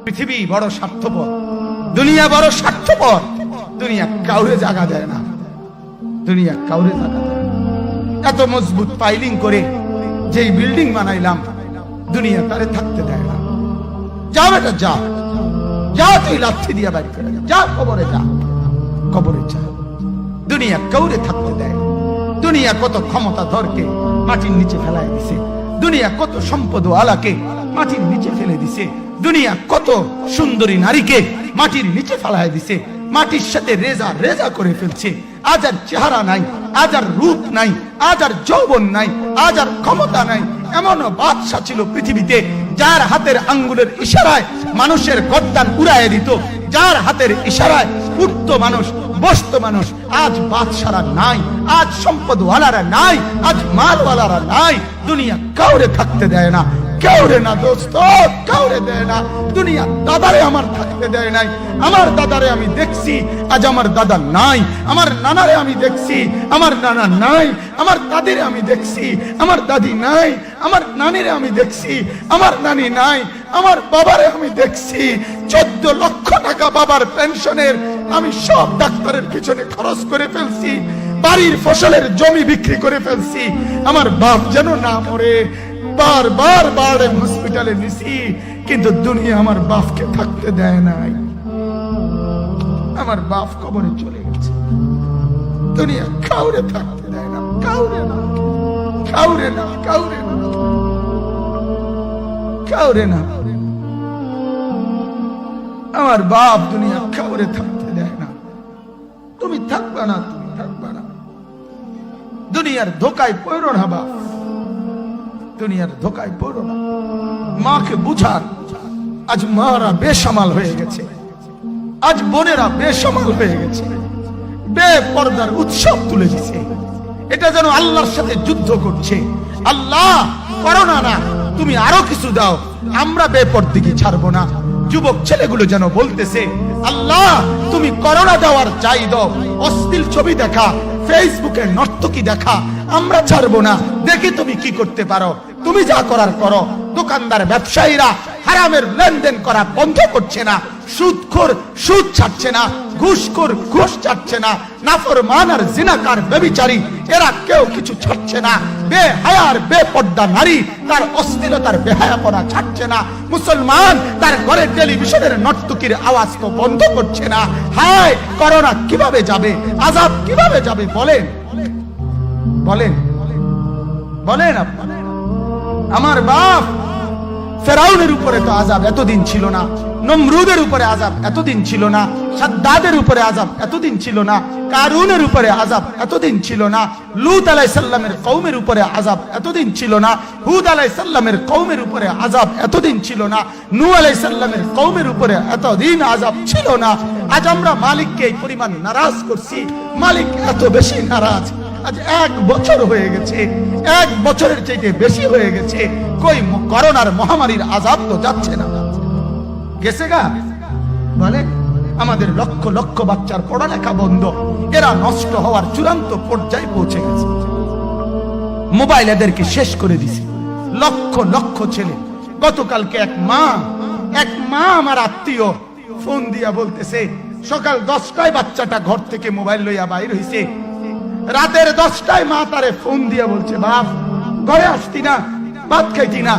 পৃথিবী বড় স্বার্থপর, দুনিয়া বড় স্বার্থপর। দুনিয়া কাউরে জায়গা দেয় না, দুনিয়া কাউরে জায়গা দেয় না। এত মজবুত পাইলিং করে যেই বিল্ডিং বানাইলাম, দুনিয়া তারে থাকতে দেয় না। যা বেটা যা, যা তুই লাথি দিয়া বাড়ি করে যা, কবরে যা, কবরে যা। দুনিয়া কাউরে থাকতে দেয়। দুনিয়া কত ক্ষমতা ধরকে মাটির নিচে ফেলাই দিছে, দুনিয়া কত সম্পদ আলাকে মাটির নিচে ফেলে দিছে, দুনিয়া কত সুন্দরী নারীকে মাটির নিচে ফেলাই দিছে, মাটির সাথে রেজা রেজা করে ফেলছে। আজ আর চেহারা নাই, আজ আর রূপ নাই, আজ আর যৌবন নাই, আজ আর ক্ষমতা নাই। এমন বাদশা ছিল পৃথিবীতে যার হাতের আঙ্গুলের ইশারায় মানুষের গর্দান উড়াইয়া দিত, যার হাতের ইশারায় উঠত মানুষ, বসত মানুষ। আজ বাদশারা নাই, আজ সম্পদওয়ালারা নাই, আজ মালওয়ালারা নাই। দুনিয়া কাউরে থাকতে দেয় না, কাউরে না দোস্ত, কাউরে দেয় না। দুনিয়া দাদারে আমার থাকতে দেয় নাই। আমার দাদারে আমি দেখছি, আজ আমার দাদা নাই। আমার নানারে আমি দেখছি, আমার নানা নাই। আমার দাদিরে আমি দেখছি, আমার দাদি নাই। আমার নানিরে আমি দেখছি, আমার নানি নাই। আমার বাবারে আমি দেখছি, 14 লক্ষ টাকা বাবার পেনশনের আমি সব ডাক্তারের পিছনে খরচ করে ফেলছি, বাড়ির ফসলের জমি বিক্রি করে ফেলছি। আমার বাপ যেন না মরে বারবার বারে হসপিটালে নিছি, কিন্তু দুনিয়া আমার বাপকে থাকতে দেয় নাই। আমার বাপ কবরে চলে গেছে, দুনিয়া কাউরে থাকতে দেয় না, কাউরে না, কাউরে না, কাউরে না, কাউরে না। আমার বাপ দুনিয়া কাউরে থাকতে দেয় না। তুমি থাকবা না, তুমি থাকবা না। দুনিয়ার ধোকায় পড়ো না বাপ, দুনিয়ার ধোকায় পড়ো না। মাকে বুঝান। আজ মারা বেসামাল হয়ে গেছে, আজ বোনেরা বেসামাল হয়ে গেছে, বেপরদার উৎসব তুলে দিছে। এটা যেন আল্লাহর সাথে যুদ্ধ করছে। আল্লাহ করোনা না, তুমি আরো কিছু দাও, আমরা বেপরদিকে ছাড়বো না। যুবক ছেলেগুলো যেন বলতেছে, আল্লাহ তুমি করোনা দেওয়ার চাই দাও, অশ্লীল ছবি দেখা, ফেসবুকে নর্তকী দেখা আমরা ছাড়বো না। দেখি তুমি কি করতে পারো, তুমি যা করার করো। দোকানদার ব্যবসায়ীরা হারামের লেনদেন করা বন্ধ করছে না, সুদখোর সুদ ছাড়ছে না, ঘুষখোর ঘুষ ছাড়ছে না, নাফরমান আর জিনাকার ব্যভিচারী এরা কেউ কিছু ছাড়ছে না। বেহায়ার বেপর্দা নারী তার অশ্লীলতার বেহায়াপনা ছাড়ছে না। মুসলমান তার ঘরে টেলিভিশনের নর্তকীর আওয়াজ তো বন্ধ করছে না। হায় করোনা কিভাবে যাবে, আযাব কিভাবে যাবে বলেন, বলেন, বলেন আপনারা। আমার বাপ ফেরাউনের উপরে তো আযাব এতদিন ছিল না, নমরুদের উপরে আযাব এতদিন ছিল না, সাদ্দাদের উপরে আযাব এতদিন ছিল না, কারুনের উপরে আযাব এতদিন ছিল না, লূত আলাইহিস সালামের কওমের উপরে আযাব এতদিন ছিল না, হুদ আলাইহিস সালামের কওমের উপরে আযাব এতদিন ছিল না, নূহ আলাইহিস সালামের কওমের উপরে এতদিন আযাব ছিল না। আজ আমরা মালিককে এই পরিমাণ নারাজ করছি, মালিক এত বেশি নারাজ। আজ 1 বছর হয়ে গেছে, 1 বছরের চাইতে বেশি হয়ে গেছে, কই করোনার মহামারীর আযাব তো যাচ্ছে না, গেছে গা বলে। আমাদের লক্ষ লক্ষ বাচ্চার পড়ালেখা বন্ধ, এরা নষ্ট হওয়ার চূড়ান্ত পর্যায়ে পৌঁছে গেছে। মোবাইল এদেরকে শেষ করে দিছে, লক্ষ লক্ষ ছেলে। গতকালকে এক মা আমার আত্মীয় ফোন দিয়া বলতেছে, সকাল 10টায় বাচ্চাটা ঘর থেকে মোবাইল লইয়া বাইর হইছে, রাতের 10টায় মা তারে ফোন দিয়া বলছে, বাপ ঘরে আসতি না, ভাত খাইতি না।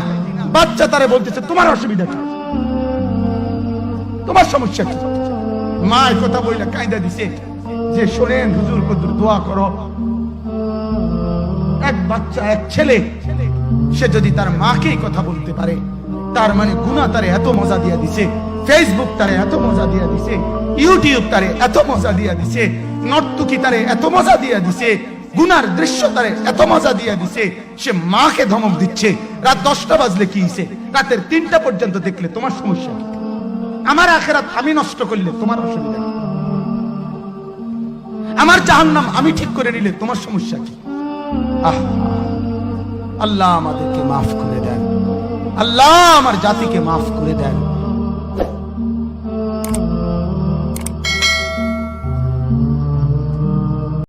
বাচ্চা তারে বলতেছে, তোমার অসুবিধা কি, তোমার সমস্যা কি? মা এই কথা বইলা কাঁদা দিছে যে, শোনেন হুজুর কদ্দুর দোয়া করো। এক বাচ্চা, এক ছেলে, সে যদি তার মাকে কথা বলতে পারে, তার মানে গুনাহ তারে এত মজা দিয়া দিছে, ফেসবুক তারে এত মজা দিয়া দিছে, ইউটিউব তারে এত মজা দিয়া দিছে, নর্তকী তারে এত মজা দিয়া দিছে, গুনার দৃশ্য তারে এত মজা দিয়া দিছে, সে মাকে ধমক দিচ্ছে। রাত 10টা বাজলে কি হইছে, রাতের 3টা পর্যন্ত দেখলে তোমার সমস্যা কি? আমার আখিরাত আমি নষ্ট করলে তোমার অসুবিধা কি? আমার জাহান্নাম আমি ঠিক করে নিলে তোমার সমস্যা কি? আল্লাহ আমাদেরকে মাফ করে দেন, আল্লাহ আমার জাতিকে মাফ করে দেন।